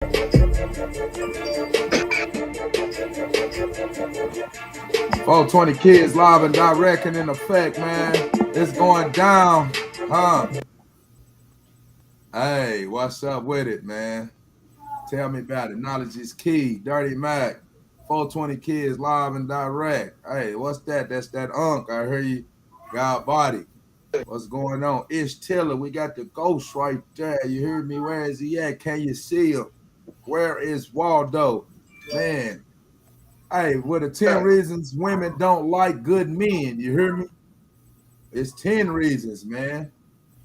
420 Kids live and direct and in effect, man. It's going down, huh? Hey, what's up with it, man? Tell me about it. Knowledge is key. Dirty Mac. 420 Kids live and direct. Hey, what's that? That's that Unk. I hear you. God body. What's going on? Ish Tiller. We got the ghost right there. You hear me? Where is he at? Can you see him? Where is Waldo? Man. Hey, what the 10 reasons women don't like good men? You hear me? It's 10 reasons, man.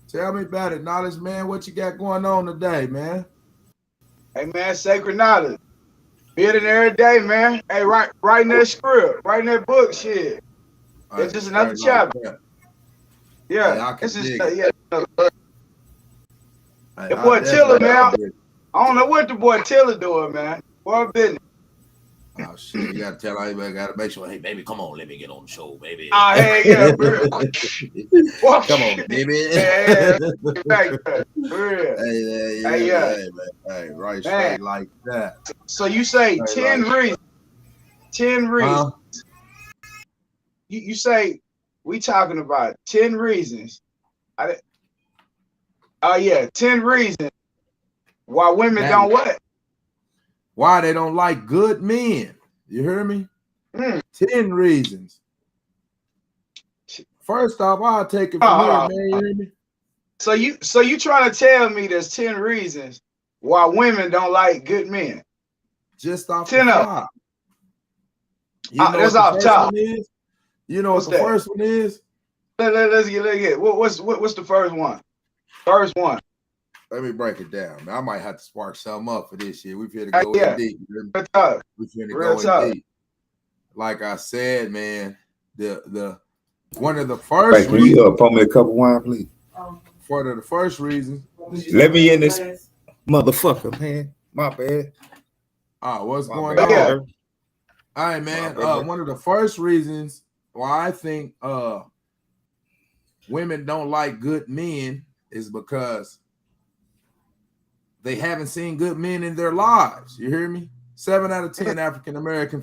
Tell me about it, Knowledge, man. What you got going on today, man? Hey, man, sacred knowledge. Building every day, man. Hey, writing that script, writing that book, shit. It's just another chapter. Like yeah, it's just yeah. The boy Tiller, man. I don't know what the boy Tiller doing, man. Boy, business. Oh shit! You gotta tell everybody. Gotta make sure. Hey, baby, come on, let me get on the show, baby. Oh, hey, yeah, bro. Come on, baby. Hey, right, straight like that. So you say 10 reasons. 10 reasons. You say we talking about 10 reasons. 10 reasons why women don't what? Why they don't like good men. You hear me? 10 reasons. First off, I'll take it from here, man. You hear me? So you trying to tell me there's 10 reasons why women don't like good men? Just off 10 the top. That's off top. You know what the first one is? Let's get. What's the first one? First one. Let me break it down. I might have to spark something up for this year. We're here to go in deep. We're here to go in deep. Like I said, man, the one of the first. Can you pour me a cup of wine, please? One of the first reasons. Let me in this motherfucker, man. My bad. What's going on? All right, man. One of the first reasons why I think women don't like good men is because they haven't seen good men in their lives. You hear me? 7 out of 10 African American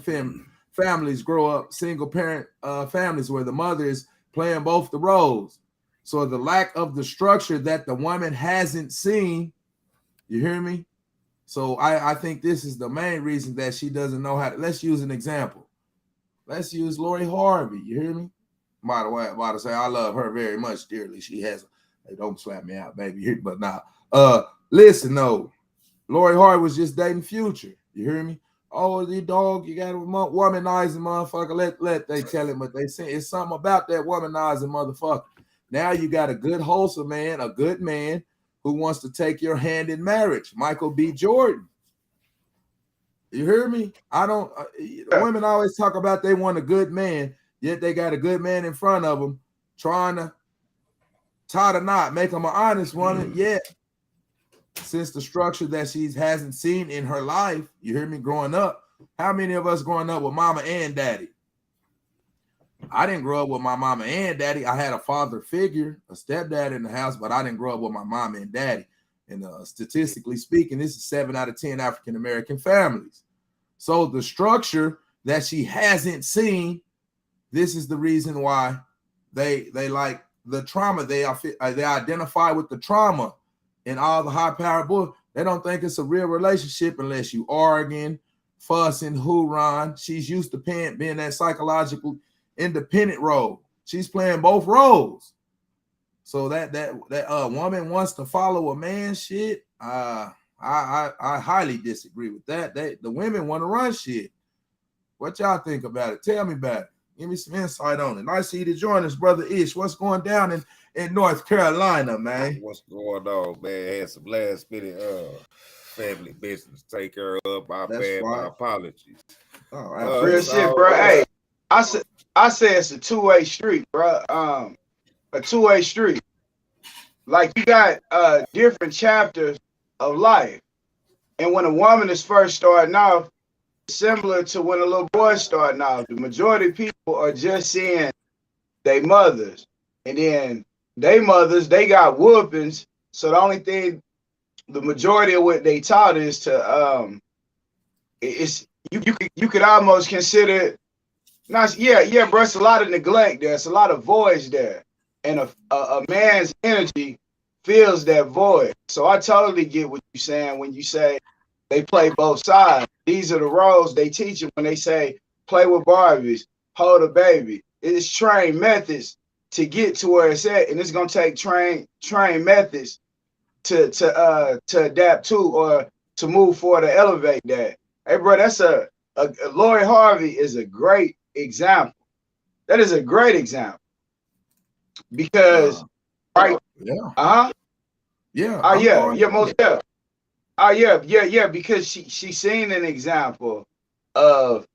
families grow up single parent families where the mother is playing both the roles. So the lack of the structure that the woman hasn't seen, you hear me? So I think this is the main reason that she doesn't know how to. Let's use an example. Let's use Lori Harvey. You hear me? By the way, I'm about to say I love her very much dearly. She has. Hey, don't slap me out, baby. But now, listen, no. Lori Harvey was just dating Future. You hear me? Oh, the dog, you got a womanizing motherfucker. Let they tell him what they say. It's something about that womanizing motherfucker. Now you got a good, wholesome man, a good man who wants to take your hand in marriage. Michael B. Jordan. You hear me? I don't. Women always talk about they want a good man, yet they got a good man in front of them trying to tie the knot, make them an honest woman. Yet, since the structure that she hasn't seen in her life, you hear me, growing up, how many of us growing up with mama and daddy? I didn't grow up with my mama and daddy. I had a father figure, a stepdad in the house, but I didn't grow up with my mama and daddy. And statistically speaking, this is 7 out of 10 African American families. So the structure that she hasn't seen, this is the reason why they like the trauma. They identify with the trauma and all the high-powered boys. They don't think it's a real relationship unless you arguing, fussing, hoorahing. She's used to being that psychological independent role. She's playing both roles. So that woman wants to follow a man shit. I highly disagree with that. The women want to run shit. What y'all think about it? Tell me about it. Give me some insight on it. Nice to see you to join us, brother Ish. What's going down in North Carolina, man? What's going on, man? Had some last minute family business to take care of. My bad, my apologies. All right, real shit, bro. Hey, I said it's a two-way street, bro. A two-way street. Like you got different chapters of life, and when a woman is first starting off, similar to when a little boy starting off, the majority of people are just seeing their mothers, and then they mothers, they got whoopings. So the only thing the majority of what they taught is to it's you could almost consider not bro, it's a lot of neglect there, it's a lot of voids there, and a man's energy fills that void. So I totally get what you're saying when you say they play both sides. These are the roles they teach you when they say play with Barbies, hold a baby. It's trained methods to get to where it's at, and it's gonna take trained methods to adapt to or to move forward to elevate that. Hey, bro, that's a Lori Harvey is a great example. That is a great example because right, because she seen an example of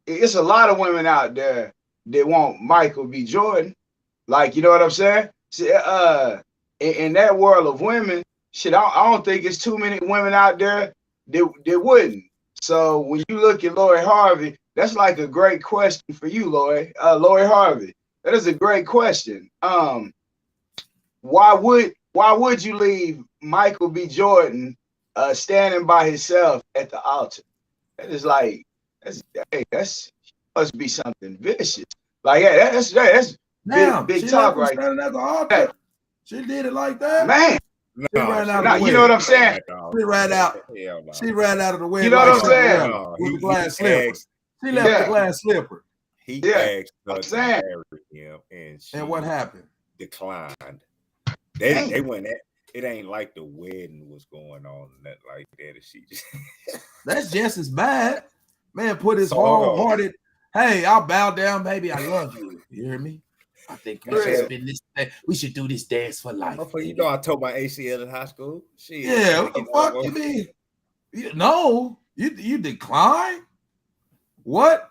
it's a lot of women out there that want Michael B. Jordan, like, you know what I'm saying? In that world of women, shit, I don't think it's too many women out there that wouldn't. So when you look at Lori Harvey, that's like a great question for you, Lori Harvey. That is a great question. Why would you leave Michael B. Jordan standing by himself at the altar? That is like that's must be something vicious. Like that's big talk right there. At the altar. She did it like that, man. You know what I'm saying? She ran out. She ran out of the way. You know what I'm saying? With the glass slipper. She left the glass slipper. He asked her to marry him, and what happened? Declined. They went at it. Ain't like the wedding was going on and that like that. And she just that's just as bad. Man, put his wholehearted. Hey, I'll bow down, baby. I love you. You hear me? I think we should do this dance for life. You know, I told my ACL in high school. What the fuck you mean? No, you decline? What?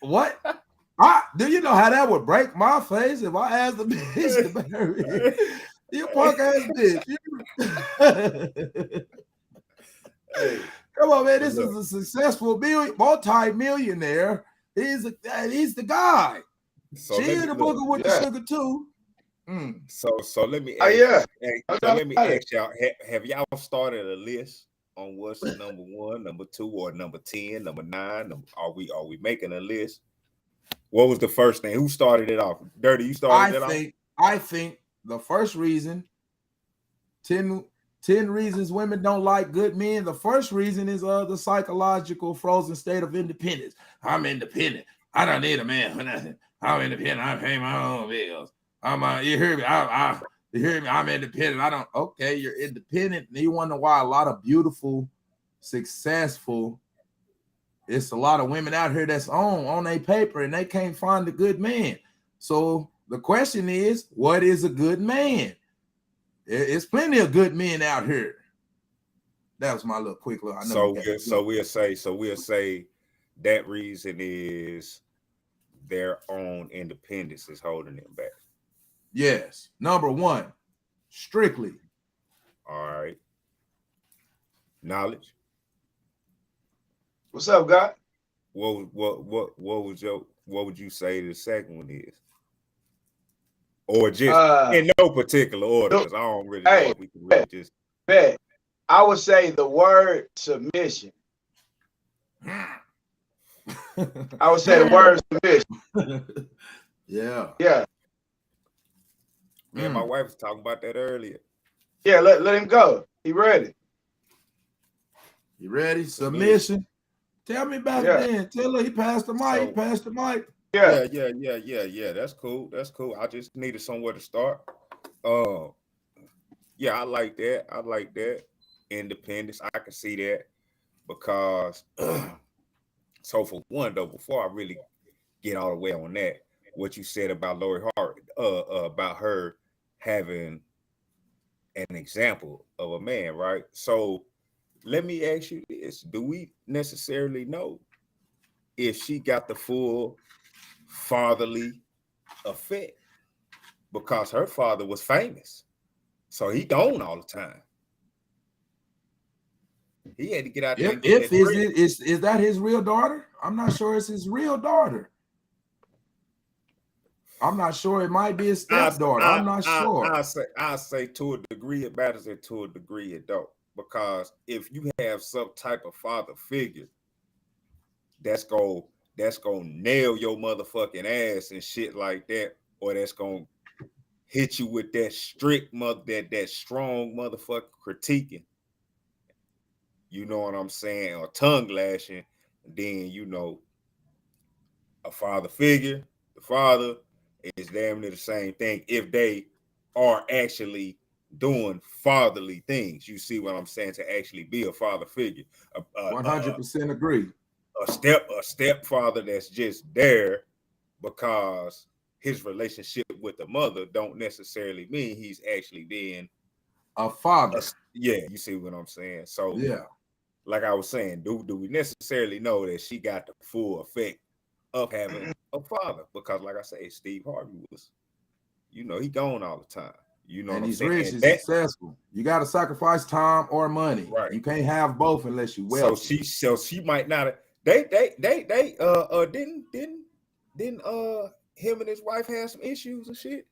Do you know how that would break my face if I asked the bitch to marry me? You punk ass bitch. Come on, man. This is a successful multi-millionaire. He's the guy. So she in the booger with the sugar too. So let me ask, let me ask y'all, have y'all started a list on what's number 1, number 2, or number 10, number 9? Are we making a list? What was the first thing? Who started it off? Dirty, you started it off? I think the first reason, 10 reasons women don't like good men. The first reason is the psychological frozen state of independence. I'm independent. I don't need a man for nothing. I'm independent. I pay my own bills. You hear me? You hear me? I'm independent. Okay, you're independent. And you wonder why a lot of beautiful, successful, it's a lot of women out here that's on their paper and they can't find a good man. So the question is, what is a good man? It's plenty of good men out here. That was my little quick look. So we'll say that reason is their own independence is holding them back. Yes. Number 1, strictly. All right. Knowledge. What's up, God? What would you say the second one is? Or just in no particular order, because I don't really know if we can really just bet. I would say the word submission. I would say the word submission. Yeah. Man, my wife was talking about that earlier. Yeah, let him go. He ready. You ready? Submission. Tell me about it then. Tell her he passed the mic. Yeah. That's cool. I just needed somewhere to start. I like that. Independence. I can see that because so for one though, before I really get all the way on that, what you said about Lori Harvey, about her having an example of a man, right? So let me ask you this. Do we necessarily know if she got the full fatherly effect? Because her father was famous. So he gone all the time. He had to get out there. Is that his real daughter? I'm not sure it's his real daughter. I'm not sure. It might be his stepdaughter. I'm not sure. I say to a degree it matters, and to a degree it don't. because if you have some type of father figure that's gonna nail your motherfucking ass and shit like that, or that's gonna hit you with that strict that strong motherfucker critiquing, you know what I'm saying, or tongue lashing, then a father figure, the father is damn near the same thing if they are actually doing fatherly things. You see what I'm saying? To actually be a father figure, 100% agree. A stepfather that's just there because his relationship with the mother don't necessarily mean he's actually being a father. Yeah, you see what I'm saying? So yeah, like I was saying, do we necessarily know that she got the full effect of having a father? Because like I say, Steve Harvey was, he gone all the time. You know, and what he's I'm saying? rich, he's successful. You got to sacrifice time or money. Right. You can't have both unless you wealthy. So she might not. They didn't him and his wife had some issues and shit.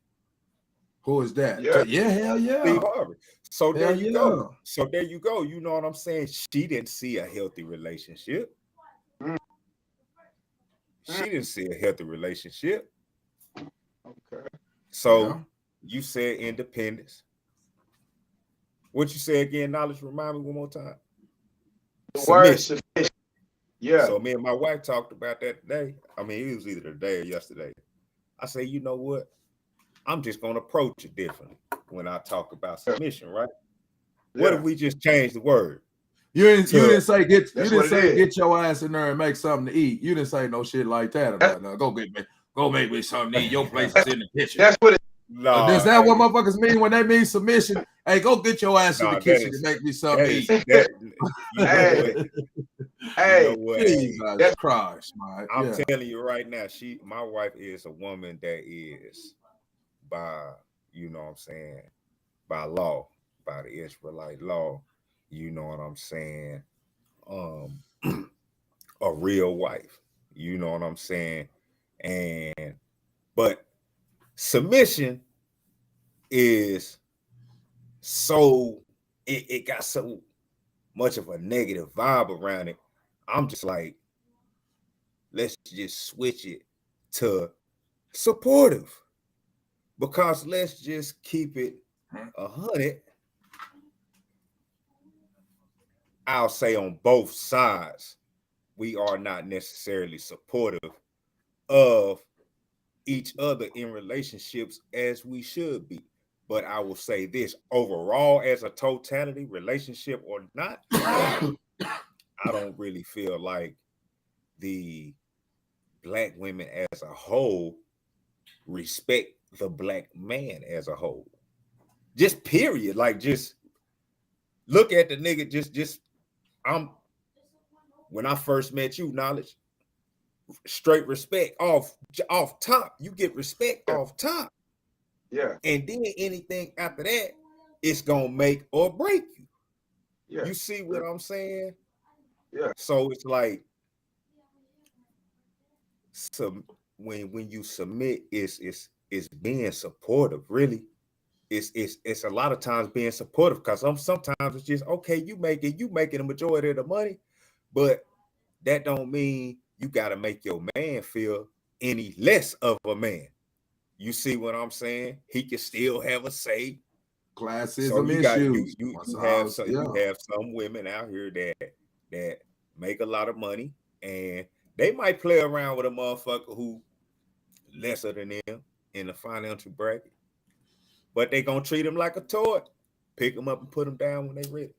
Who is that? Yeah, hell yeah. Steve Harvey. So hell there you go. So there you go. You know what I'm saying? She didn't see a healthy relationship. She didn't see a healthy relationship. Okay. So you said independence. What you say again? Knowledge. Remind me one more time. The word submission. Yeah. So me and my wife talked about that today. I mean, it was either today or yesterday. I say, you know what? I'm just gonna approach it differently when I talk about submission, right? Yeah. What if we just change the word? You didn't say get your ass in there and make something to eat. You didn't say no shit like that about no, go make me something to eat. Your place is in the kitchen. That's what it no, is that what motherfuckers mean when they mean submission? Hey, go get your ass in the kitchen and make me something to eat. Jesus Christ, man. I'm telling you right now, my wife is a woman that is by, you know what I'm saying, by law, by the Israelite law, you know what I'm saying, a real wife, you know what I'm saying, but submission is so, it got so much of a negative vibe around it. I'm just like, let's just switch it to supportive, because let's just keep it 100. I'll say on both sides, we are not necessarily supportive of each other in relationships as we should be. But I will say this, overall, as a totality, relationship or not, I don't really feel like the Black women as a whole respect the Black man as a whole. Just period. Like, just look at the nigga, when I first met you, Knowledge, straight respect off top. You get respect off top. Yeah. And then anything after that, it's gonna make or break you. Yeah. You see what I'm saying? Yeah. So it's like, when you submit, it's being supportive, really. It's a lot of times being supportive, because sometimes it's just, okay, you making the majority of the money, but that don't mean you got to make your man feel any less of a man. You see what I'm saying? He can still have a say. Classism issues. You have some women out here that make a lot of money, and they might play around with a motherfucker who lesser than them in the financial bracket, but they gonna treat him like a toy, pick him up and put him down when they ready.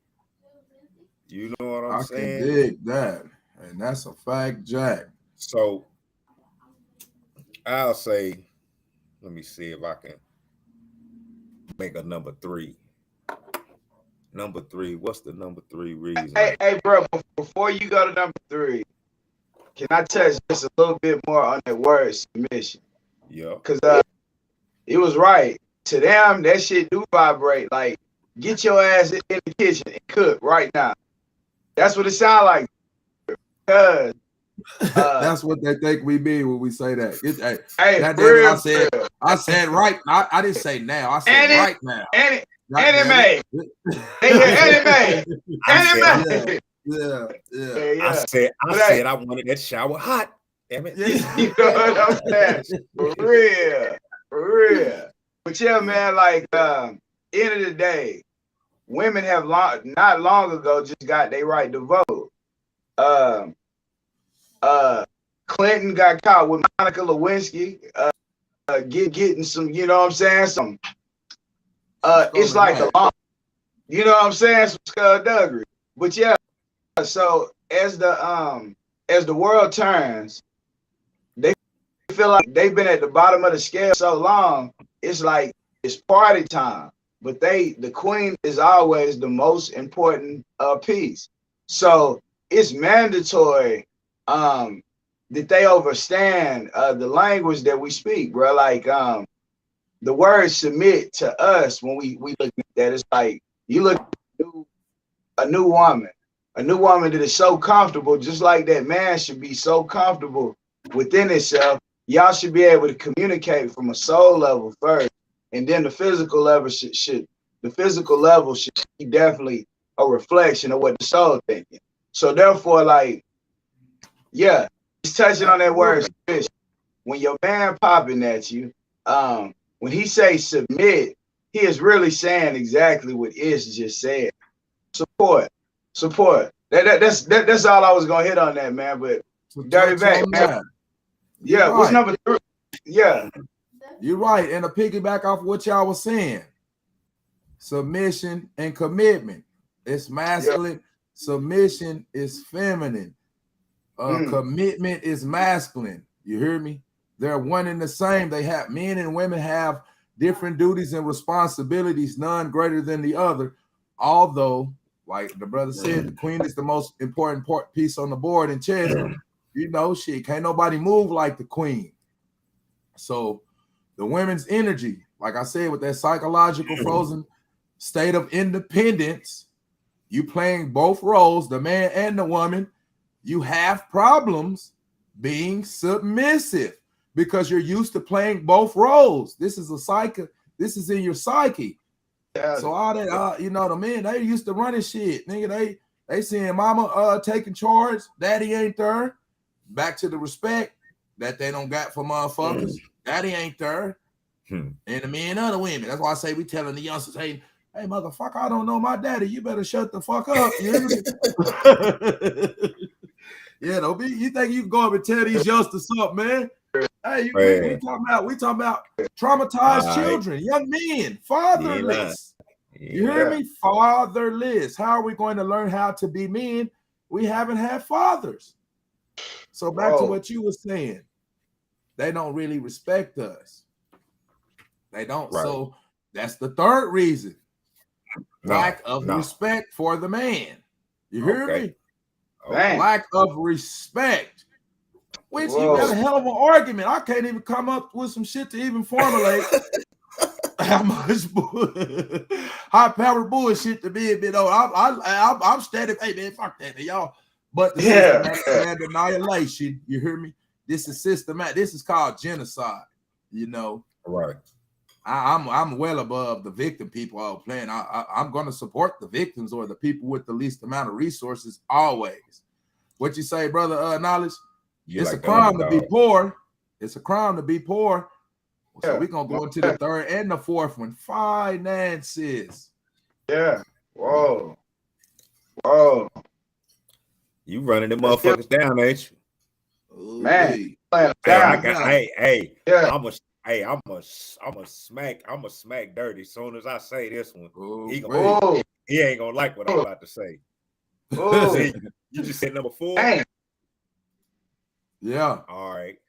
You know what I'm saying? I can dig that, and that's a fact, Jack. So I'll say, let me see if I can make a number 3. Number 3, what's the number 3 reason? Hey, bro, before you go to number 3, can I touch just a little bit more on that word submission? Yeah. Because it was right. To them, that shit do vibrate. Like, get your ass in the kitchen and cook right now. That's what it sounds like. Because that's what they think we mean when we say that. I said right. I didn't say now. I said right now. And Anime. They hear anime. Anime. I said I wanted that shower hot. Damn it. You know what I'm saying? For real. But yeah, man, like end of the day, women have not long ago just got their right to vote. Clinton got caught with Monica Lewinsky getting some, you know what I'm saying? Some it's like the law. You know what I'm saying? Some skullduggery. But yeah, so as the world turns, they feel like they've been at the bottom of the scale so long, it's like it's party time. But the queen is always the most important piece. So it's mandatory that they understand the language that we speak, bro. Like the word submit to us, when we look at that, it's like you look at a new woman that is so comfortable, just like that man should be so comfortable within itself. Y'all should be able to communicate from a soul level first, and then the physical level should be definitely a reflection of what the soul thinking. So therefore, like, yeah, just touching on that word, when your man popping at you, when he say submit, he is really saying exactly what Ish just said. Support. That's all I was gonna hit on that, man. But dirty back, man. Yeah, what's number 3? Yeah, you're right. And to piggyback off what y'all was saying, submission and commitment. It's masculine. Submission is feminine. Commitment is masculine. You hear me? They're one and the same. They have, men and women have different duties and responsibilities, none greater than the other. Although, like the brother said, the queen is the most important piece on the board in chess. You know, shit, can't nobody move like the queen. So the women's energy, like I said, with that psychological frozen state of independence, you playing both roles, the man and the woman, you have problems being submissive because you're used to playing both roles. This is this is in your psyche. So all that, you know, the men, they used to running shit. Nigga, they seeing mama taking charge, daddy ain't there. Back to the respect that they don't got for motherfuckers. Daddy ain't there. And the men and the women. That's why I say we telling the youngsters, hey, motherfucker, I don't know my daddy. You better shut the fuck up. Yeah, don't be. You think you can go up and tell these youngsters something, man? Hey, we talking about traumatized children, young men, fatherless. You hear me? Fatherless. How are we going to learn how to be men? We haven't had fathers. So back to what you were saying, they don't really respect us. They don't. Right. So that's the third reason. Lack of respect for the man. You hear me? Lack of respect. Which you got a hell of an argument. I can't even come up with some shit to even formulate how much high-powered bullshit to be a bit old. I'm steady. Hey man, fuck that, y'all. But the systematic annihilation, you hear me? This is systematic. This is called genocide. You know, right? I'm well above the victim people all playing. I'm going to support the victims or the people with the least amount of resources always. What you say, brother? Knowledge. It's like a crime to be poor. It's a crime to be poor. So we're gonna go into the third and the fourth one. Finances. Yeah. Whoa. You running them motherfuckers down, ain't you? Man. I'm a smack dirty as soon as I say this one. He ain't gonna like what I'm about to say. See, you just said number 4. Dang. Yeah. All right.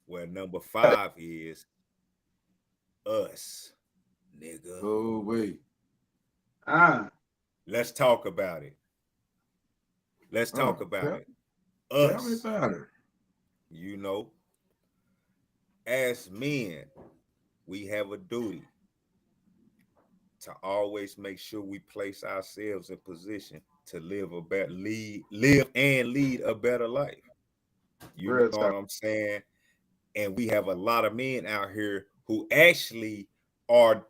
Well, number 5 is us, nigga. Oh wait. Let's talk about it. Let's talk about it. Us. Tell me about it. You know, as men, we have a duty to always make sure we place ourselves in position to live a better lead a better life. You know what I'm saying? And we have a lot of men out here who actually are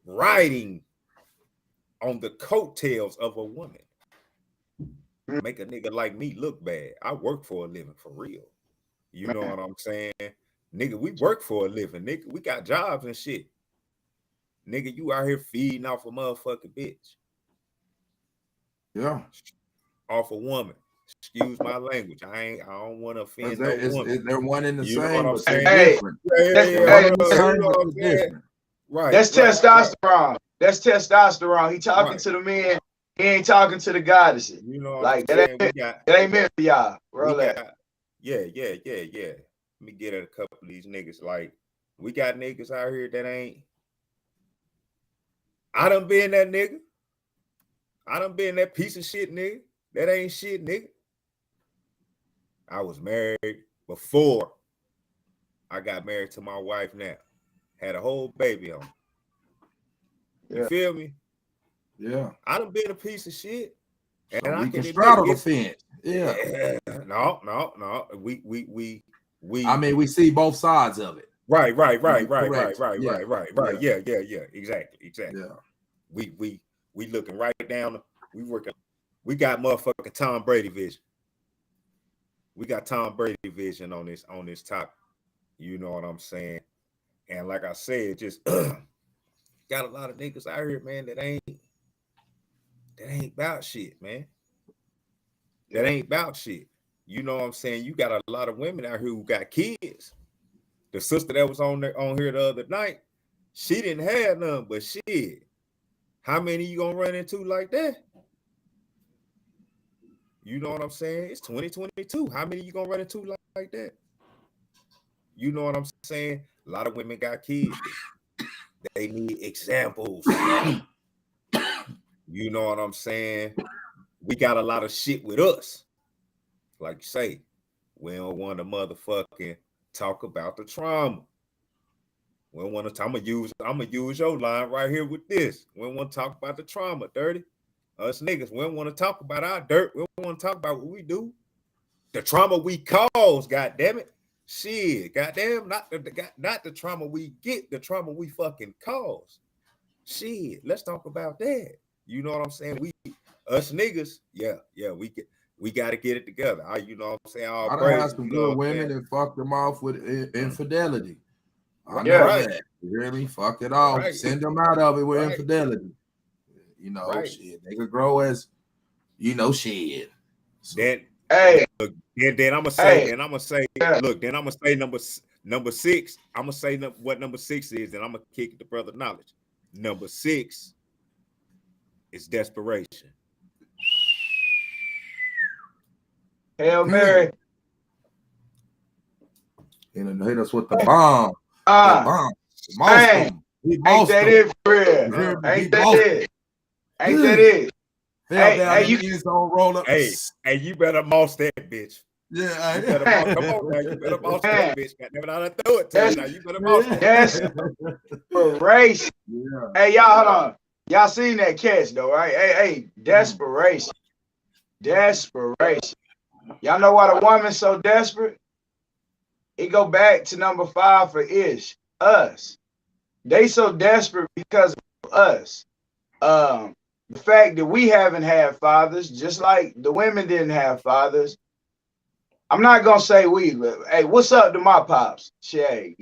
riding on the coattails of a woman. Make a nigga like me look bad. I work for a living, for real. You know what I'm saying? Nigga, we work for a living. Nigga, we got jobs and shit. Nigga, you out here feeding off a motherfucking bitch. Yeah. Off a woman. Excuse my language. I don't want to offend no woman. They're one in the You know same, what I'm but they're saying? different. That's testosterone. That's testosterone. He talking to the men. He ain't talking to the goddesses. You know, like that ain't meant for y'all. Yeah. Let me get at a couple of these niggas. Like, we got niggas out here that ain't. I done been that nigga. I done been that piece of shit nigga. That ain't shit, nigga. I was married before I got married to my wife now. Had a whole baby on. You feel me? Yeah. I done been a piece of shit. And so we can straddle the fence. Yeah. No. We I mean, we see both sides of it. Right. Yeah, exactly. Yeah. We looking right down. We got motherfucking Tom Brady vision. We got Tom Brady vision on this topic. You know what I'm saying? And like I said, just got a lot of niggas out here, man, that ain't about shit, man. That ain't about shit. You know what I'm saying? You got a lot of women out here who got kids. The sister that was on here the other night, she didn't have none, but shit. How many you gonna run into like that? You know what I'm saying? It's 2022. How many you gonna run into like that? You know what I'm saying? A lot of women got kids. They need examples. You know what I'm saying? We got a lot of shit with us. Like you say, we don't want to motherfucking talk about the trauma. We don't want to. I'm gonna use your line right here with this. We don't want to talk about the trauma, dirty. Us niggas, we don't want to talk about our dirt. We don't want to talk about what we do. The trauma we cause, goddamn it. Shit, goddamn, not the trauma we get, the trauma we fucking cause. Shit, let's talk about that. You know what I'm saying? Us niggas, we got to get it together. You know what I'm saying? I done had some good women that fucked them off with infidelity. I know that. You hear me? Fuck it off. Right. Send them out of it with infidelity. You know, shit. They could grow as, shit. So, then I'm gonna say, look, then I'm gonna say number 6. I'm gonna say what number 6 is, and I'm gonna kick the brother knowledge. Number 6 is desperation. Hail Mary. Hit us with the bomb. Bomb. Ain't that it for real? Ain't that it? Ain't that it? Hey, you roll up. Hey, you better moss that bitch. Yeah, you better come on now. You better moss that bitch. Goddamn it, I done throw it to you now. You better moss that. Desperation. Yeah. Hey, y'all, hold on. Y'all seen that catch though, right? Hey, desperation. Desperation. Y'all know why the woman's so desperate? It go back to number 5 for Ish. Us. They so desperate because of us. The fact that we haven't had fathers, just like the women didn't have fathers. I'm not gonna say we, but hey, what's up to my pops? Shay,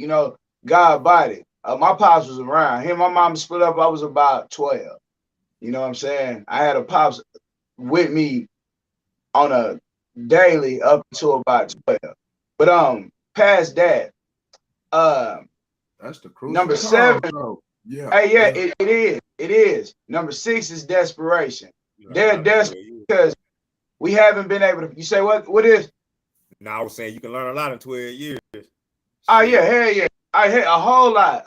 God body. My pops was around. Him and my mom split up. I was about 12. You know what I'm saying? I had a pops with me on a daily up to about 12. But past that, that's the crucial number 7. Yeah. Hey, it is. Number 6 is desperation. They're desperate because we haven't been able to. You say what is? No, I was saying you can learn a lot in 12 years. Oh yeah, hell yeah. I hit a whole lot.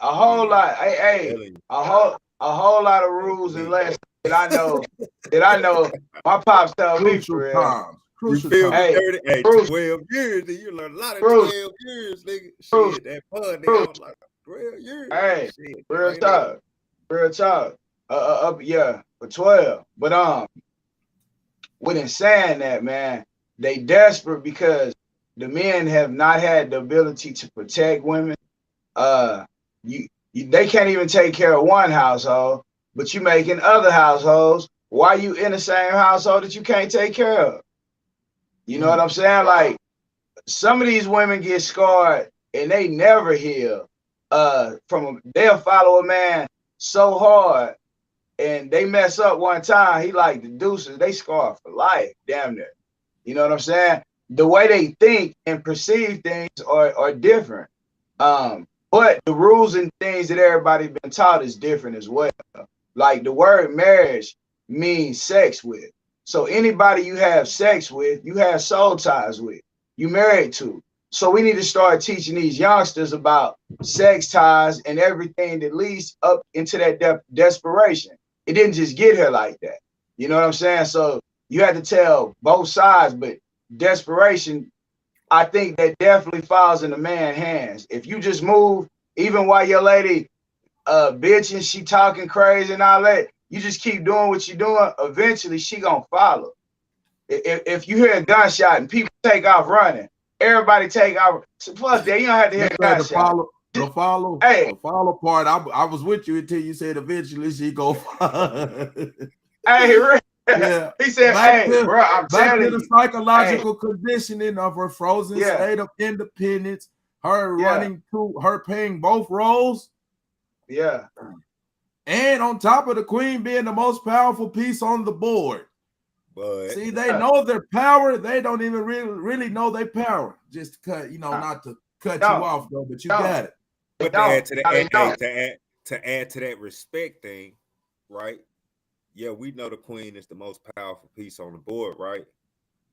Hey, a whole lot of rules and lessons that I know. My pops tell me for real. Crucial time. Hey, 12 years, then you learn a lot in 12 years, nigga. Shit, that fun, nigga. I'm like 12 years. Hey, real talk. For 12. But with saying that, man, they desperate because the men have not had the ability to protect women. You They can't even take care of one household, but you making other households. Why you in the same household that you can't take care of? You know what I'm saying? Like, some of these women get scarred and they never heal. They'll follow a man so hard and they mess up one time. He like the deuces, they scar for life, damn near. You know what I'm saying? The way they think and perceive things are different. But the rules and things that everybody been taught is different as well. Like the word marriage means sex with. So anybody you have sex with, you have soul ties with, you married to. So we need to start teaching these youngsters about sex ties and everything that leads up into that desperation. It didn't just get here like that. You know what I'm saying? So you have to tell both sides, but desperation, I think that definitely falls in the man's hands. If you just move, even while your lady bitching, she talking crazy and all that, you just keep doing what you're doing, eventually she gonna follow. If you hear a gunshot and people take off running, everybody take off. So plus that, you don't have to hear a gunshot. The follow part, I was with you until you said eventually she go follow. Hey, Rick. Yeah. He said, bro, I'm telling you. Back to the psychological conditioning of her frozen state of independence, her running to her paying both roles. Yeah. And on top of the queen being the most powerful piece on the board. But see, they know their power. They don't even really know their power. Just to cut, not to cut you off, though, but you got it. But to add to that respect thing, right? Yeah, we know the queen is the most powerful piece on the board, right?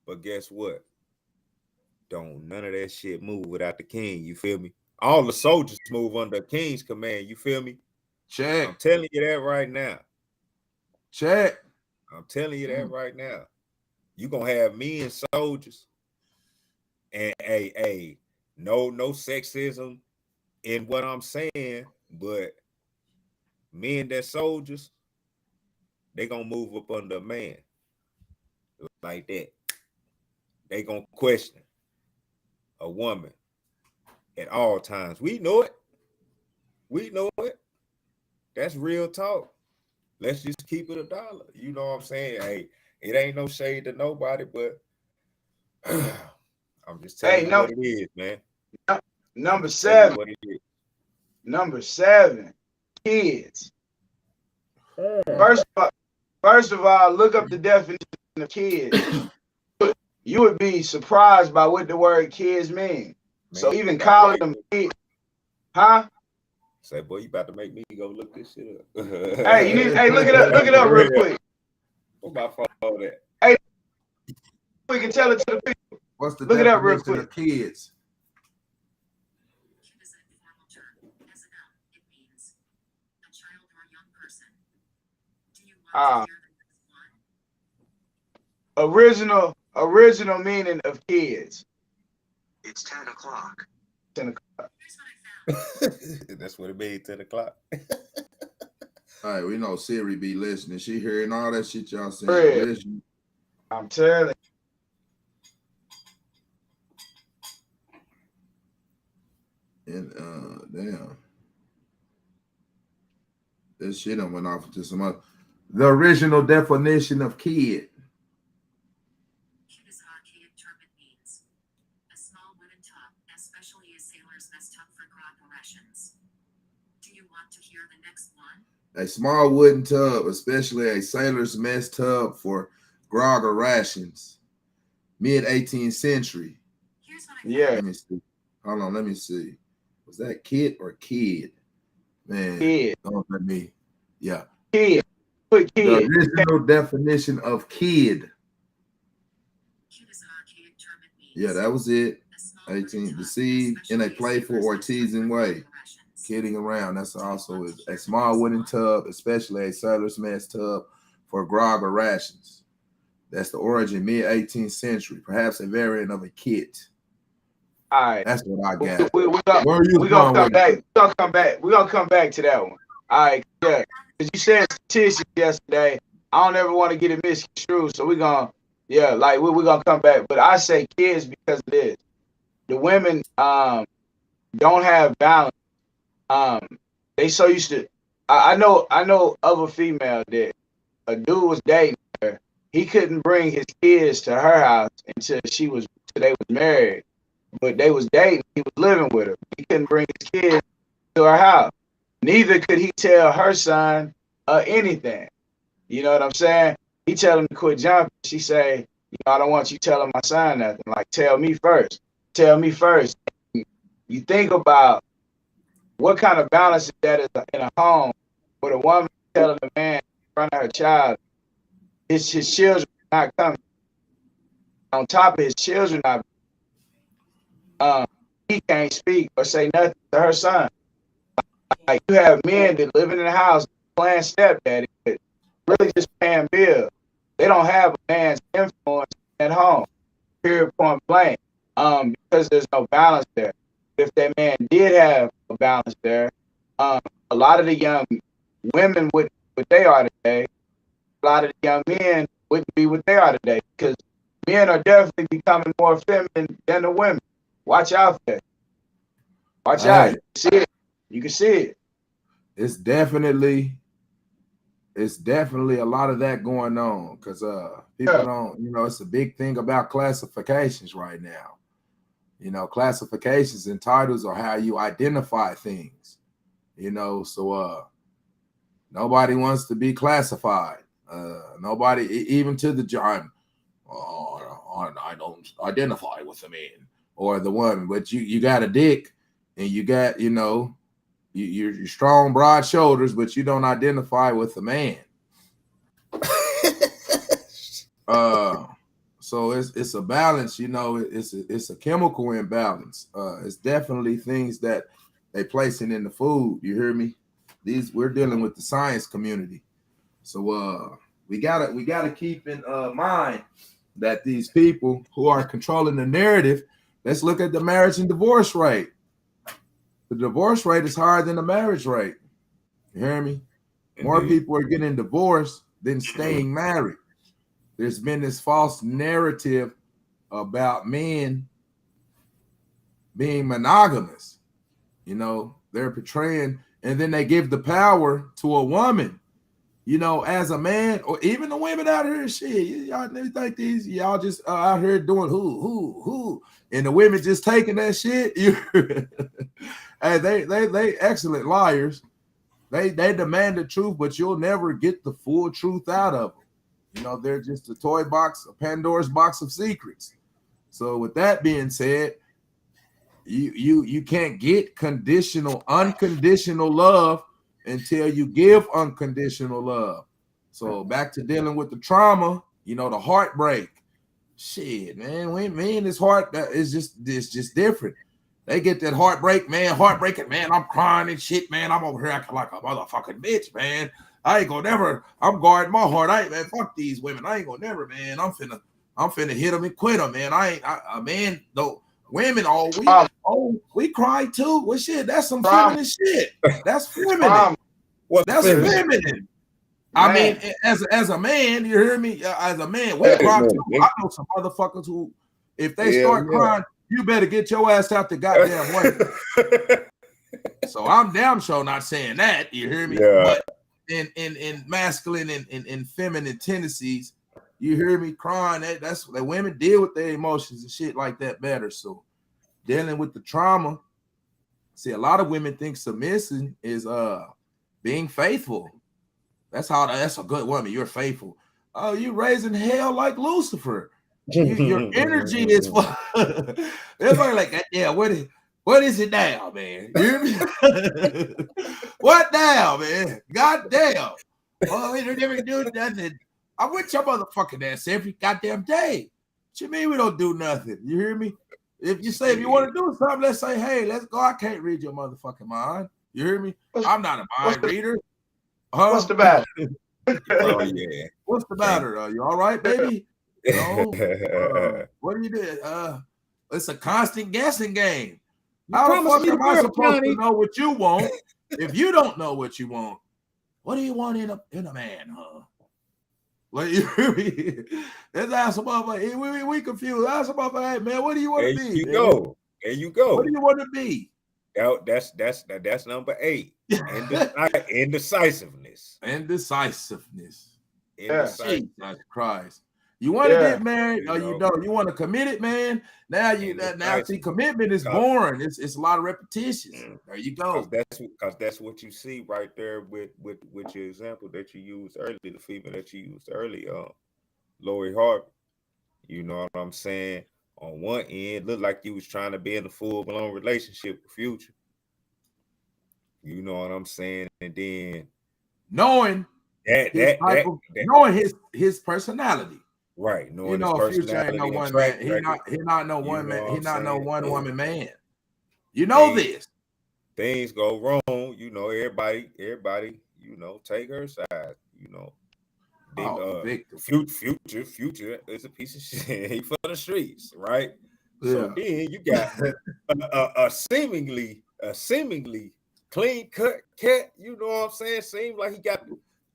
But guess what? Don't none of that shit move without the king. You feel me? All the soldiers move under the king's command. You feel me? Check. I'm telling you that right now. Check. I'm telling you that right now. You gonna have men soldiers, and no sexism in what I'm saying, but men that soldiers, they gonna move up under a man like that. They gonna question a woman at all times. We know it. We know it. That's real talk. Let's just keep it $1. You know what I'm saying? Hey, it ain't no shade to nobody, but I'm just telling you what it is, man. Number 7. What it is. Number 7, kids. First of all, look up the definition of kids. You would be surprised by what the word kids mean. Man, so even calling them kids, huh? Say, boy, you about to make me go look this shit up. Hey, look it up real quick. What my fault that? Hey, we can tell it to the people. What's the look it up real quick? Of kids. Kid is an informal term. As a noun, it means a child or young person. Do you want to hear the next one? Original meaning of kids. It's 10 o'clock. 10 o'clock. Here's what I found. That's what it made 10 o'clock. All right, we know Siri be listening. She hearing all that shit y'all saying. I'm telling you. And damn. This shit done went off into some other. The original definition of kid. Kid is an archaic term. It means a small wooden tub, especially a sailor's mess tub for grog or rations. Do you want to hear the next one? A small wooden tub, especially a sailor's mess tub for grog or rations. Mid-18th century. Here's what I found. Let me see. Hold on, let me see. Was that kid or kid? Man, kid. Don't let me. Yeah. Kid. Put kid. The original definition of kid. Kid is an archaic term. It means Yeah, that was it. a small wooden 18, tub, deceived in a especially playful sailor's or mess tub teasing for way. grog or rations. Kidding around. That's also a small wooden tub, especially a sailor's mess tub for grog or rations. That's the origin, mid-18th century, perhaps a variant of a kit. All right. That's what I got. We're gonna come back. We're gonna come back to that one. All right, yeah. Because you said statistics yesterday. I don't ever want to get it misconstrued. So we're gonna come back. But I say kids because of this. The women don't have balance. they so used to. I know of a female that a dude was dating her. He couldn't bring his kids to her house until they was married. But they was dating. He was living with her. He couldn't bring his kids to her house. Neither could he tell her son anything. You know what I'm saying? He tell him to quit jumping. She say, I don't want you telling my son nothing. Like, tell me first. Tell me first. You think about what kind of balance that is in a home with a woman telling a man in front of her child, his children not coming. On top of his children not, he can't speak or say nothing to her son. Like, you have men that living in the house playing stepdaddy, but really just paying bills. They don't have a man's influence at home. Period, point blank. Because there's no balance there. If that man did have a balance there, a lot of the young women would what they are today. A lot of the young men wouldn't be what they are today, because men are definitely becoming more feminine than the women. Watch out for that. Watch out. You can see it. You can see it. It's definitely a lot of that going on, because people don't, it's a big thing about classifications right now. Classifications and titles are how you identify things, so nobody wants to be classified. Nobody, even to the job, I don't identify with the man or the woman, but you got a dick and you got, you're strong, broad shoulders, but you don't identify with the man. So it's a balance, it's a chemical imbalance. It's definitely things that they placing in the food. You hear me? We're dealing with the science community. So we gotta keep in mind that these people who are controlling the narrative, let's look at the marriage and divorce rate. The divorce rate is higher than the marriage rate. You hear me? More people are getting divorced than staying married. There's been this false narrative about men being monogamous. They're portraying, and then they give the power to a woman, as a man, or even the women out here. Shit, y'all think these y'all just out here doing who, and the women just taking that shit. And they excellent liars. They demand the truth, but you'll never get the full truth out of them. They're just a toy box, a Pandora's box of secrets. So with that being said, you can't get unconditional love until you give unconditional love. So back to dealing with the trauma, the heartbreak. Shit, man, men, his heart is just different. They get that heartbreak, man, heartbreaking, man. I'm crying and shit, man. I'm over here acting like a motherfucking bitch, man. I ain't gonna never. I'm guarding my heart. Man, fuck these women. I ain't gonna never, man. I'm finna hit them and quit them, man. Man, though. Women, we cry too. Well, shit, that's some feminine shit. That's feminine. That's feminine. I mean, as a man, you hear me? As a man, we cry too. I know some motherfuckers who, if they start crying, you better get your ass out the goddamn way. So I'm damn sure not saying that. You hear me? Yeah. But in masculine and feminine tendencies, you hear me crying. That's that women deal with their emotions and shit like that better. So dealing with the trauma. See, a lot of women think submission is being faithful. That's a good woman. You're faithful. Oh, you raising hell like Lucifer. Your energy is everybody like, yeah, what is it now, man? You hear me? What now, man? God damn. Oh, we don't ever do nothing. I'm with your motherfucking ass every goddamn day. What you mean we don't do nothing? You hear me? If you want to do something, let's say, hey, let's go. I can't read your motherfucking mind. You hear me? I'm not a mind reader. What's the matter? Oh, yeah. What's the matter? You all right, baby? What do you do? It's a constant guessing game. How the fuck am I supposed to know what you want if you don't know what you want? What do you want in a man, huh? Like, you hear me? Let's ask some motherfucker. We confused. Ask some motherfucker, hey man, what do you want to be? There you go. What do you want to be? That's number 8. Indecisiveness. Indecisiveness. Yeah. Jesus Christ. You want to get married or you know. don't? You want a committed man? Now see, commitment is boring. It's a lot of repetitions. There you go. Because that's what you see right there with your example that you used earlier, the female that you used earlier, Lori Harvey. You know what I'm saying? On one end, looked like you was trying to be in a full-blown relationship with Future. You know what I'm saying? And then knowing his personality. Right. Knowing his Future ain't no one man. He not no one man. He not no one woman man. You know this. Things go wrong. You know, everybody, take her side. You know. Future is a piece of shit. He for the streets, right? Yeah. So then you got a seemingly clean cut cat. You know what I'm saying? Seems like he got.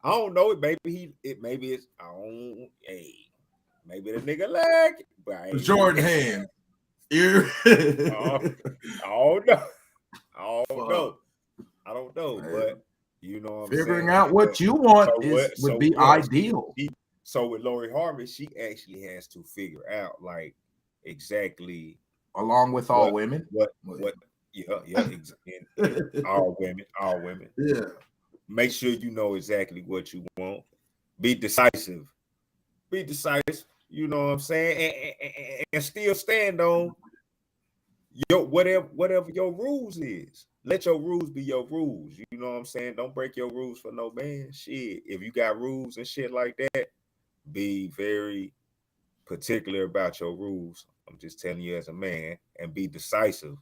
I don't know. Maybe the nigga leg, but Jordan hand. I don't know, but. You know what figuring out what you want would be ideal. So with Lori Harvey, she actually has to figure out like exactly along with all women. Exactly. all women. Yeah. Make sure you know exactly what you want. Be decisive. You know what I'm saying? And still stand on your whatever your rules is. Let your rules be your rules. You know what I'm saying? Don't break your rules for no man. Shit. If you got rules and shit like that, be very particular about your rules. I'm just telling you as a man, and be decisive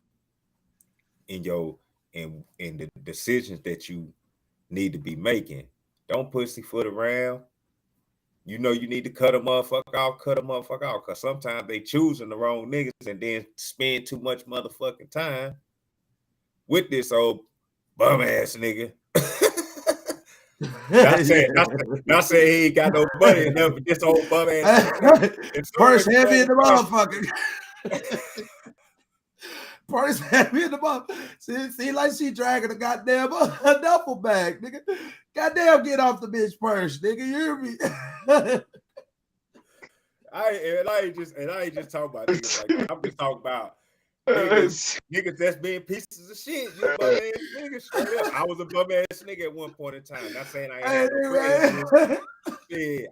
in the decisions that you need to be making. Don't pussyfoot around. You know you need to cut a motherfucker off. Because sometimes they choosing the wrong niggas and then spend too much motherfucking time with this old bum ass nigga. Not saying he ain't got no money enough, but this old bum ass nigga. Purse heavy in the motherfucker. Purse heavy in the motherfucker. See, like she dragging a goddamn duffel bag, nigga. Goddamn, get off the bitch purse, nigga. You hear me? I ain't just talking about niggas like that. I'm just talking about niggas that's being pieces of shit. You bum ass niggas straight up. I was a bum ass nigga at one point in time. Not saying I ain't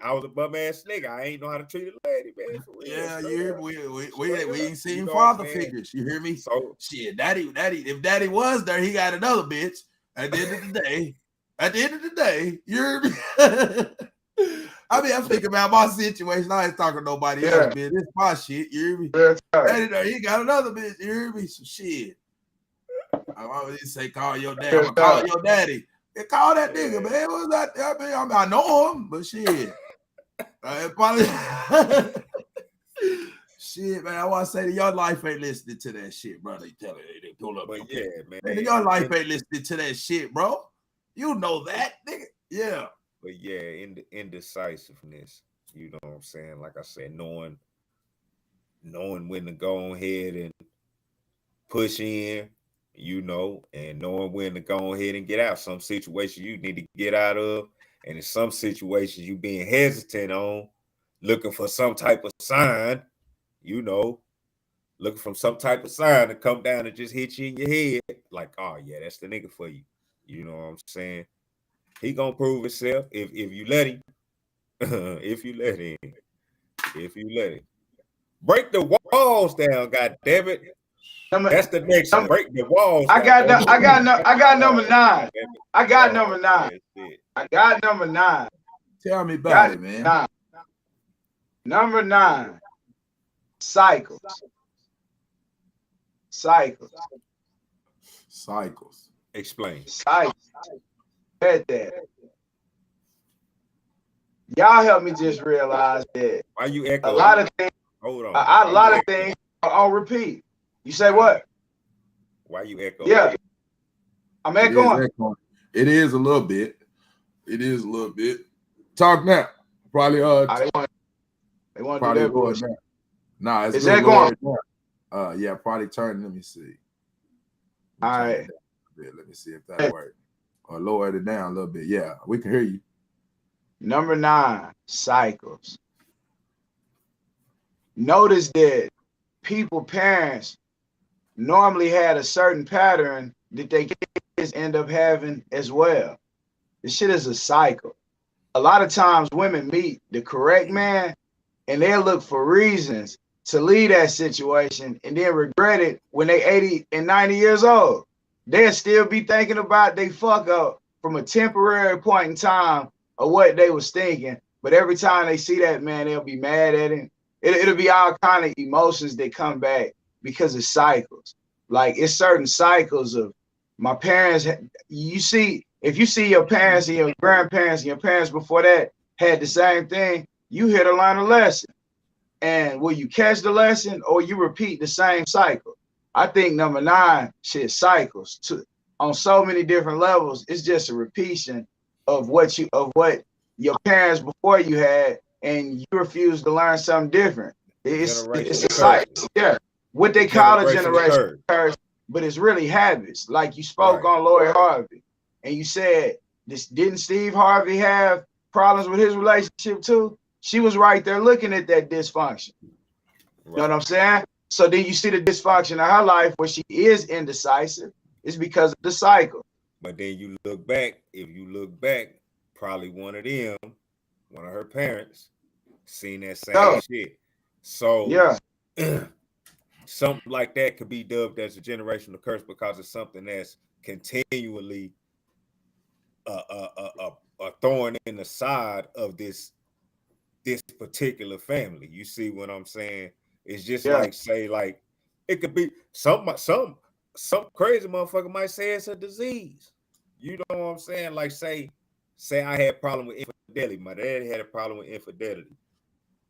I was a bum ass nigga. I ain't know how to treat a lady, man. For real. Yeah, we ain't seen father figures. You hear me? So shit, daddy. If daddy was there, he got another bitch. At the end of the day, you hear me? I mean, I'm thinking about my situation. I ain't talking to nobody else, man. This my shit. You hear me? He got another bitch. You hear me? Some shit. I always say, call your dad. I'm gonna call your daddy. Yeah, call that nigga, man. What's that? I mean, I know him, but shit. Probably. Shit, man. I want to say that your life ain't listening to that shit, bro. They tell it. They pull up. But yeah, man. Your life ain't listening to that shit, bro. You know that, nigga. Yeah. But yeah, indecisiveness, you know what I'm saying? Like I said, knowing when to go ahead and push in, you know, and knowing when to go ahead and get out. Some situations you need to get out of, and in some situations you being hesitant on, looking for some type of sign, you know, looking for some type of sign to come down and just hit you in your head. Like, oh yeah, that's the nigga for you. You know what I'm saying? He gonna prove himself if you let him. if you let him. Break the walls down, god damn it. That's the next one. Break the walls. I got number 9. I got number 9. Tell me about it, man. Number 9. Cycles. Explain. Cycles. That. Y'all help me just realize that why you echo a lot of things. Hold on. A lot of things are on repeat. You say what? Why you echo? Yeah, I'm echoing. It is a little bit. Talk now. Probably they want to do that bullshit. Nah, it's that going? Yeah, probably turn. Let me see. All right. Let me see if that works. Or lower it down a little bit. Yeah, we can hear you. Number 9, cycles. Notice that parents normally had a certain pattern that they kids end up having as well. This shit is a cycle. A lot of times women meet the correct man and they'll look for reasons to leave that situation and then regret it when they 80 and 90 years old. They'll still be thinking about they fuck up from a temporary point in time of what they was thinking. But every time they see that man, they'll be mad at him. It'll be all kind of emotions that come back because of cycles. Like it's certain cycles of my parents. You see, if you see your parents and your grandparents and your parents before that had the same thing, you here to learn a lesson. And will you catch the lesson or you repeat the same cycle? I think number 9 shit cycles on so many different levels. It's just a repetition of what your parents before you had, and you refuse to learn something different. It's a cycle. Yeah. What they call a generation curse, but it's really habits. Like you spoke on Lori Harvey, and you said, didn't Steve Harvey have problems with his relationship too? She was right there looking at that dysfunction. You know what I'm saying? So then you see the dysfunction of her life where she is indecisive. It's because of the cycle. But then you look back, if you look back, probably one of her parents seen that same shit. So yeah, something like that could be dubbed as a generational curse because it's something that's continually a thorn in the side of this particular family. You see what I'm saying? It's just like, say, like it could be some crazy motherfucker might say it's a disease. You know what I'm saying? Like say I had a problem with infidelity. My dad had a problem with infidelity.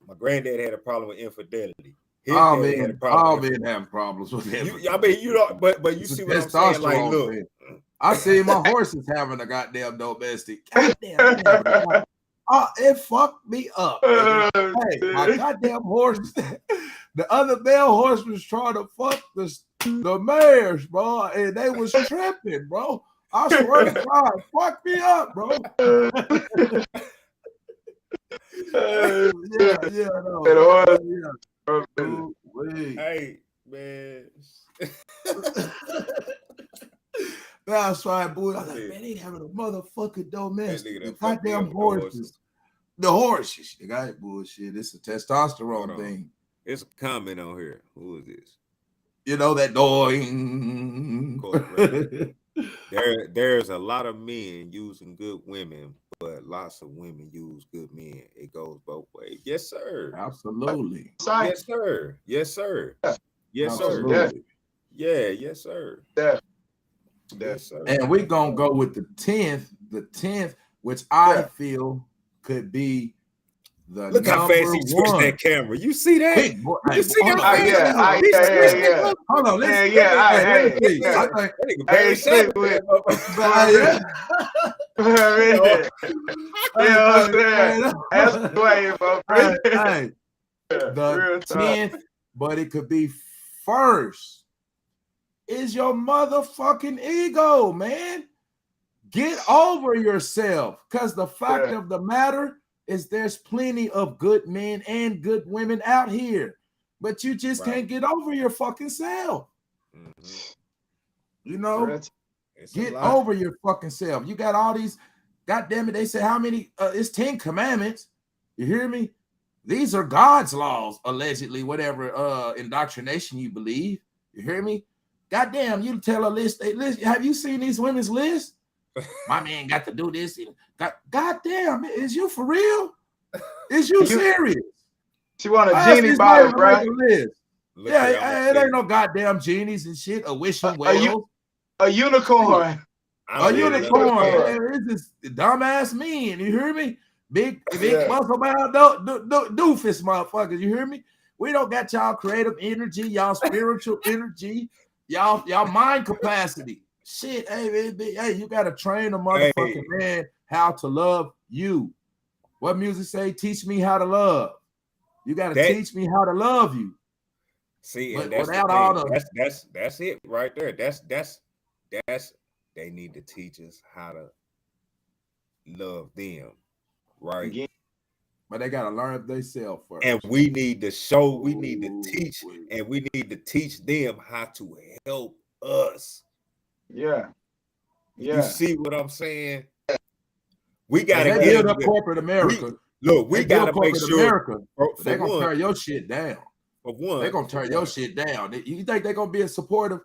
My granddad had a problem with infidelity. All men have problems with infidelity. I mean, you know, but you see what I'm saying? Like, look, I see my horses having a goddamn domestic. Goddamn, it fucked me up. Hey, my goddamn horse. The other male horse was trying to fuck the mares, bro, and they was tripping, bro. I swear to God, fuck me up, bro. Hey, man. That's right, boy. I was like, man, they having a motherfucking domestic. The goddamn horses. The horses. You got it, bullshit. It's a testosterone thing. It's a comment on here. Who is this? You know that doing. There's a lot of men using good women, but lots of women use good men. It goes both ways. Yes, sir. Absolutely. Yes, sir. Yes, sir. Yes, sir. Yeah, yes, sir. Yeah. Yes, sir. And we're gonna go with the 10th, which I feel could be the look how fast he switched that camera. You see that? You see how fast? Yeah. Hold on, let's the 10th, but it could be first. Is your motherfucking ego, man. Get over yourself. Because the fact of the matter is there's plenty of good men and good women out here. But you just can't get over your fucking self. You know? Get over your fucking self. You got all these, goddamn it, they say how many, it's 10 commandments. You hear me? These are God's laws, allegedly, whatever indoctrination you believe. You hear me? Goddamn, you tell a list. Have you seen these women's list? My man got to do this. Goddamn, is you for real? Is you serious? She want a genie bottle, bro. Yeah, it ain't no goddamn genies and shit. A wishing well. A unicorn. A unicorn. It's just dumbass men. You hear me? Big muscle bound doofus motherfuckers. You hear me? We don't got y'all creative energy, y'all spiritual energy, y'all mind capacity. Shit, hey, you gotta train a motherfucking man how to love you. What music say? Teach me how to love. You gotta teach me how to love you. See, and that's without all the that's it right there. That's they need to teach us how to love them, right? Yeah. But they gotta learn themselves first. And we need to show, we need to teach, Ooh. and we need to teach them how to help us. Yeah. You Yeah. see what I'm saying? We And gotta they get build up corporate America. we They gotta build make corporate sure America. for They're gonna one, tear your shit down. for one, They're gonna for tear your one. shit down. You think they're gonna be as supportive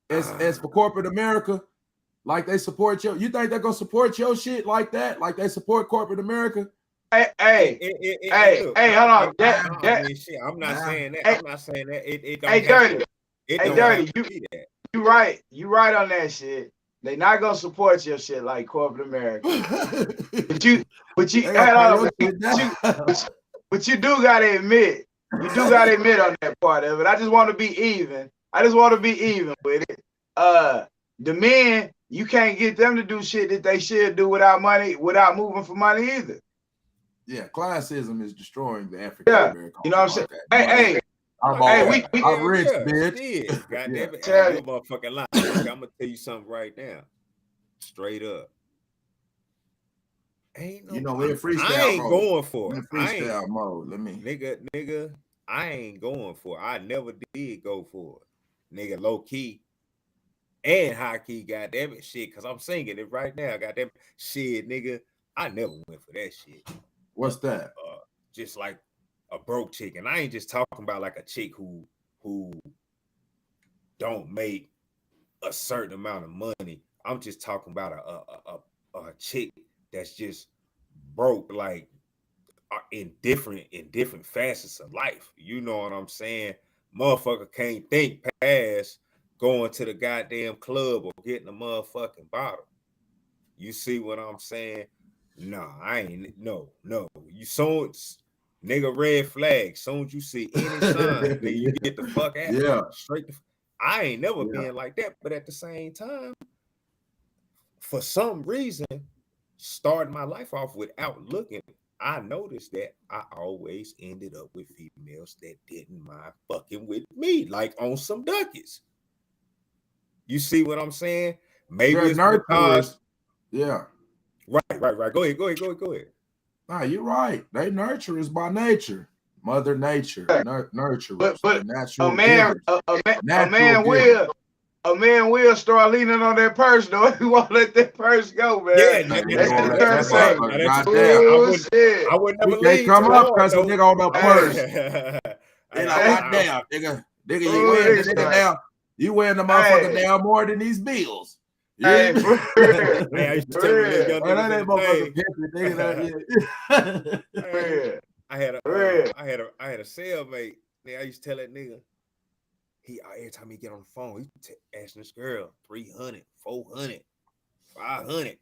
as for corporate America, like they support you? You think they're gonna support your shit like that, like they support corporate America? Hey, Look, hold on. I mean, shit, I'm not saying that. Hey, I'm not saying that. It don't hey, have Dirty. to. It Hey, don't Dirty, have to be that. You right. You right on that shit. They not gonna support your shit like corporate America. But you They gonna tear your shit down. but you do gotta admit, on that part of it. I just want to be even. With it. The men, you can't get them to do shit that they should do without money, without moving for money either. Yeah, classism is destroying the African American. You know what I'm saying? Hey, I'm rich, bitch. Shit, goddamn it, Tell you a motherfucking lie. I'm gonna tell you something right now, straight up. Ain't no, You know, we're in freestyle I ain't mode. going for We're it. in freestyle mode. Let me. Nigga, I ain't going for it. I never did go for it. Nigga, low key and high key, goddamn it, shit. Cause I'm singing it right now, goddamn it. Shit, nigga. I never went for that shit. What's that? Just like a broke chick, and I ain't just talking about like a chick who don't make a certain amount of money. I'm just talking about a chick that's just broke, like in different facets of life. You know what I'm saying? Motherfucker can't think past going to the goddamn club or getting a motherfucking bottle. You see what I'm saying? Nah, I ain't. No. You saw it, nigga. Red flag. Soon as you see any sign, nigga, you get the fuck out. Yeah. Straight. I ain't never been like that, but at the same time, for some reason, starting my life off without looking, I noticed that I always ended up with females that didn't mind fucking with me, like on some duckies. You see what I'm saying? Maybe They're it's because, yeah. Right. Go ahead. Nah, you're right. They nurturers by nature. Mother Nature, nurturers. But natural a man, givers. a man will start leaning on that purse though. He won't let that purse go, man. Yeah, that's right. I would never leave. Come up because a nigga on the purse. Goddamn, nigga, you wearing the nigga down. You wearing the motherfucker down more than these bills. Yeah, I used to tell you young I had a cellmate. I used to tell that nigga, every time he get on the phone, he asking this girl 300, 400, 500.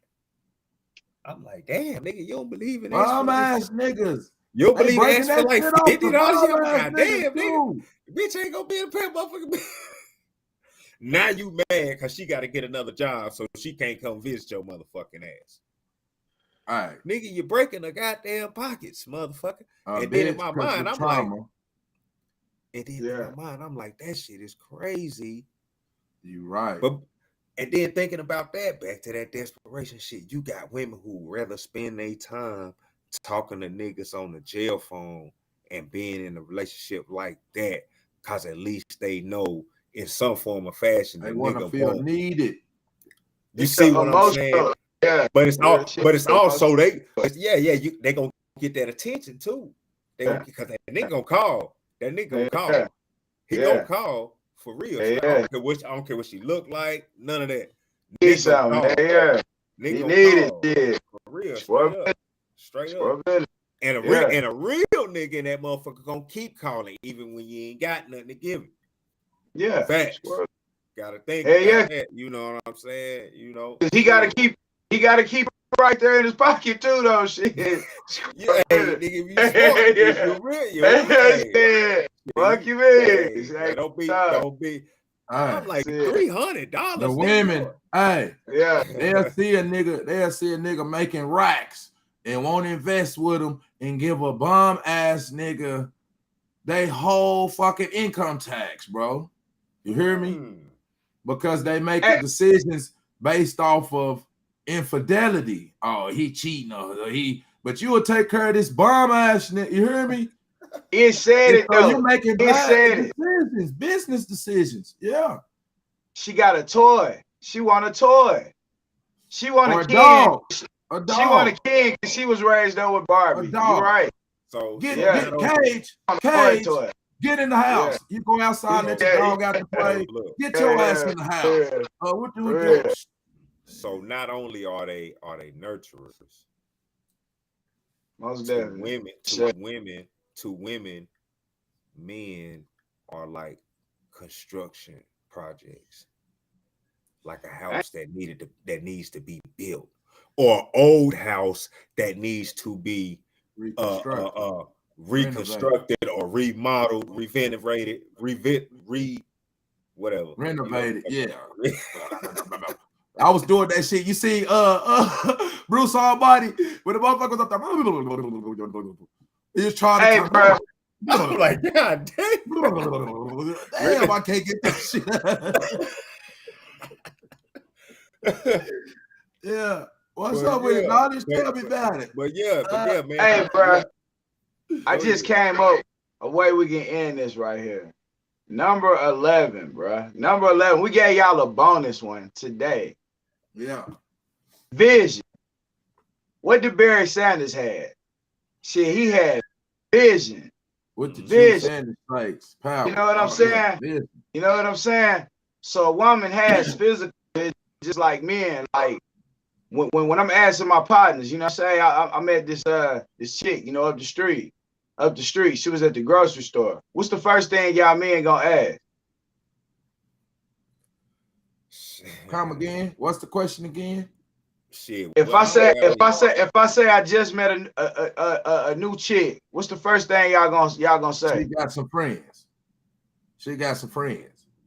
I'm like, damn, nigga, you don't believe in bomb ass niggas. You don't believe in for like $50? God damn, nigga. Bitch ain't gonna be in a pair, motherfucker. Now you mad because she got to get another job, so she can't come visit your motherfucking ass. All right, nigga, you're breaking the goddamn pockets, motherfucker. And then in my mind, I'm like, that shit is crazy. You right. But and then thinking about that, back to that desperation shit, you got women who rather spend their time talking to niggas on the jail phone and being in a relationship like that, because at least they know in some form or fashion they want to feel needed. You see what I'm saying? Yeah. But it's also they gonna get that attention too. They gonna, because that nigga gonna call. That nigga gonna call. He gonna call for real. I don't care what she look like. None of that. Nigga gonna nigga for real. Straight up. And a real nigga in that motherfucker gonna keep calling even when you ain't got nothing to give him. Yeah. Facts. Gotta think about that. You know what I'm saying? You know. He gotta keep it right there in his pocket too, though. Shit. Yeah, nigga, if you smart, you're real. Fuck you, man. Don't be. I'm like $300. The women, they'll see a nigga making racks and won't invest with them and give a bum ass nigga they whole fucking income tax, bro. You hear me? Because they make the decisions based off of infidelity. Oh, he cheating or but you will take care of this bomb ass nigga. You hear me? It said it So though. you're making It said it. decisions, business decisions. Yeah. She got a toy. She want a toy. She want Or a a kid. dog. A dog. She want a kid because she was raised up with Barbie. A dog. You're right. So Get Cage, toy. Get in the house. Yeah. You go outside, let your dog out to play. look, Get your ass in the house. What do we do? so not only are they nurturers, Most to definitely. women, men are like construction projects, like a house that needs to be built, or old house that needs to be reconstructed or remodeled, renovated, whatever. Renovated, yeah. I was doing that shit. You see, Bruce Almighty with the motherfuckers up there. He was trying to. Hey, bro. I'm like, God damn. Damn, I can't get that shit. Yeah. What's up with it? Now just tell me about it. But yeah, man. Hey, bro. I just came up a way we can end this right here. Number 11, bro. Number 11. We gave y'all a bonus one today. Yeah. Vision. What did Barry Sanders had? Shit, he had vision. With the vision. Sanders power. You know what I'm saying? Yeah. You know what I'm saying? So a woman has physical vision just like men. Like when I'm asking my partners, you know what I'm saying? I met this chick, you know, up the street. She was at the grocery store. What's the first thing y'all men gonna ask? Come again? What's the question again? Shit. If I say I just met a new chick, what's the first thing y'all gonna say? She got some friends.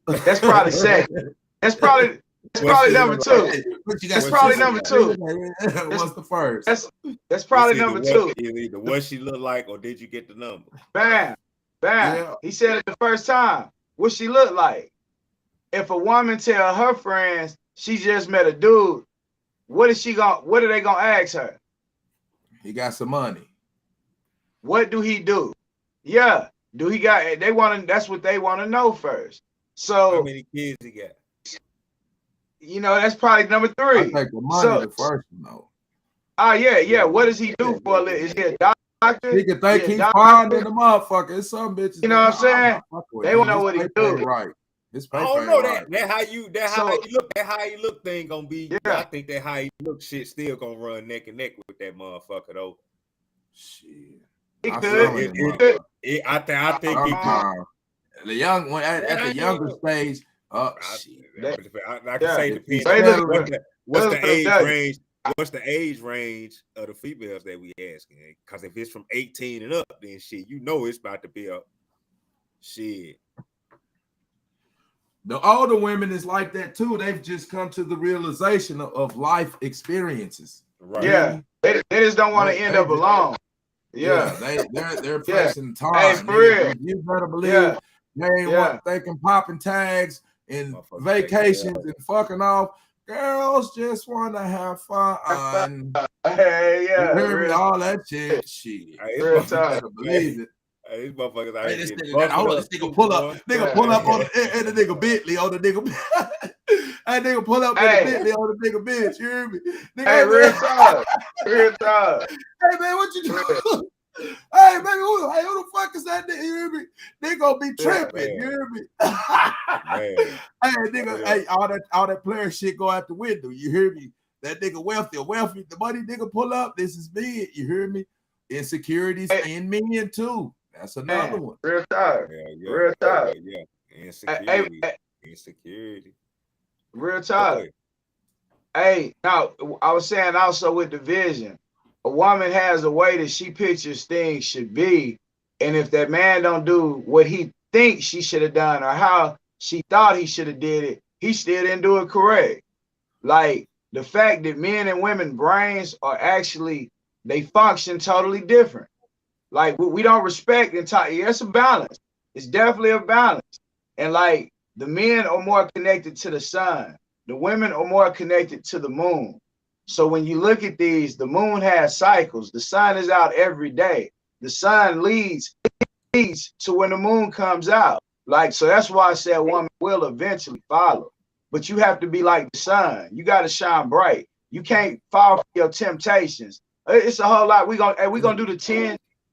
That's probably second. That's probably number two. That's probably number two. What's the first? That's probably number two. Either what she look like or did you get the number? Bam. Yeah. He said it the first time. What she look like? If a woman tell her friends she just met a dude, what are they gonna ask her? He got some money. What do he do? Yeah. Do he got? That's what they want to know first. So how many kids he got? You know, that's probably number three. I think the money the first one though. Yeah. What does he do for a living? Is he a doctor? He can think he's fine in the motherfucker. It's some bitches. You know what I'm saying? They want to know what he do. Right. I don't know that. That how you look thing gonna be. Yeah. I think that how you look shit still gonna run neck and neck with that motherfucker though. Shit. He I could. I think he could. The young one at the younger stage. I can say depends. What's the age range? What's the age range of the females that we asking? Because if it's from 18 and up, then shit, you know it's about to be a shit. The older women is like that too. They've just come to the realization of life experiences. Right. Yeah. They just don't want to end up alone. Yeah. They're pressing time. Hey, for real. You better believe they ain't thinking popping tags and vacations and fucking off. Girls just want to have fun. Hey, yeah. You hear me? All that shit. Real time. Believe it. Hey, these motherfuckers out This here nigga pull up on the nigga Bentley on the nigga. That nigga pull up in the Bentley on the nigga bitch. You hear me? Nigga, hey, real talk. Real talk. Hey man, what you doing? Hey man, who the fuck is that nigga? You hear me? They gonna be tripping. You hear me? Hey nigga, hey, all that player shit go out the window. You hear me? That nigga wealthy. The money nigga pull up. This is big. You hear me? Insecurities in men too. That's another one. Real talk. Yeah. Real talk. Yeah. Insecurity. Real talk. Hey, now I was saying also with the vision, a woman has a way that she pictures things should be, and if that man don't do what he thinks she should have done or how she thought he should have did it, he still didn't do it correct. Like the fact that men and women brains are actually, they function totally different. Like we don't respect entire. It's a balance. It's definitely a balance. And like the men are more connected to the sun. the women are more connected to the moon. So when you look at these, the moon has cycles. The sun is out every day. The sun leads to when the moon comes out. Like, so that's why I said a woman will eventually follow. But you have to be like the sun. You got to shine bright. You can't fall for your temptations. It's a whole lot. We're gonna do the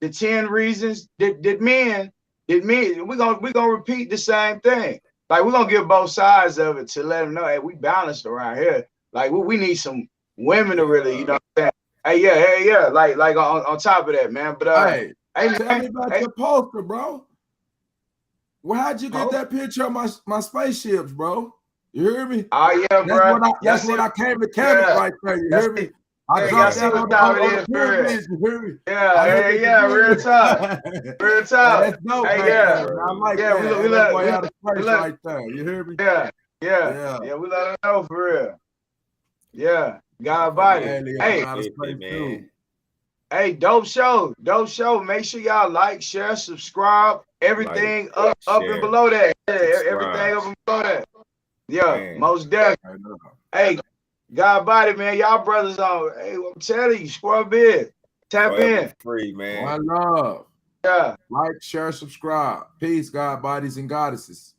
10 reasons that men, we're gonna repeat the same thing. Like, we're gonna give both sides of it to let them know, hey, we balanced around here. Like, we need some women to really, you know what I'm saying? Hey, yeah. Like on top of that, man. But hey, tell me about your poster, bro. Well, how'd you get that picture of my spaceships, bro? You hear me? Oh yeah, bro. That's when I came to Canada right there. You hear me? I dropped down on the pyramids. You hear me? Yeah. Real talk. Real talk. That's dope, hey, man. yeah. I like yeah, that. We let right there. You hear me? Yeah. We let her know for real. Yeah. God body. Hey, dope show. Make sure y'all like, share, subscribe. Everything up and below that. Yeah, everything up and below that. Yeah, man. Most definitely. Hey, God body, man. Y'all brothers on. Hey, I'm telling you, scrub in. Tap in. Free, man. One love. Yeah. Like, share, subscribe. Peace, God bodies and goddesses.